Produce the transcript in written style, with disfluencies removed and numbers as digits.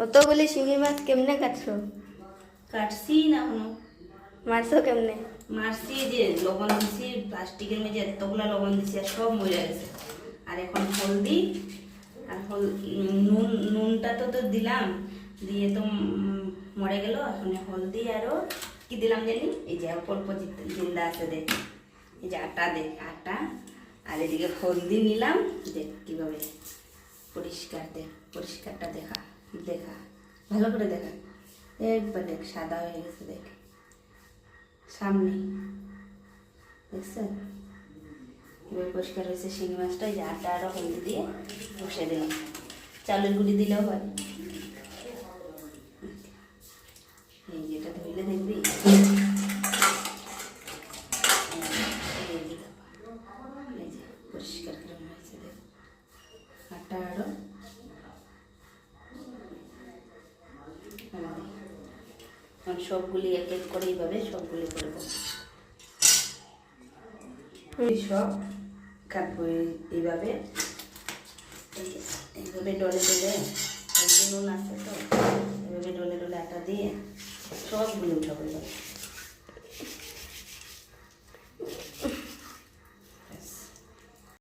অতগুলি শিঙি মাছ কেমনে কাটছো? কাটছি না এখনো। মারছো কেমনে? মারছি যে লবণ দিছি, প্লাস্টিকের মেঝে এতগুলা লবণ দিছি আর সব মরে গেছে। আর এখন হলদি আর নুনটা তো দিলাম, দিয়ে তো মরে গেল। এখন হলদি আরও কি দিলাম জানি, এই যে অল্প অল্প জিন্দা আছে দেখ, এই যে আটা দেখ, আটা আর এদিকে হলদি নিলাম। দেখ কীভাবে পরিষ্কার, দেখ পরিষ্কারটা দেখা দেখা ভালো করে দেখা, একবার দেখ সাদা হয়ে গেছে, দেখ সামনে দেখছেন এবার পরিষ্কার হয়েছে শিঙি মাছটা। এই যে আটা আরও হলদি দিয়ে বসে দিলাম, চাউলের গুঁড়ি দিলেও হয়। এই যেটা ধরলে দেখবি এই যে পরিষ্কার করে হয়েছে, দেখ আটা আরও সবগুলি এক এক করে এইভাবে সবগুলি করবো, সব কাটবো এইভাবে। এইভাবে ডলে ডলে, নুন আছে তো, এইভাবে ডলে ডলে আটা দিয়ে সবগুলি উঠাবো এবার।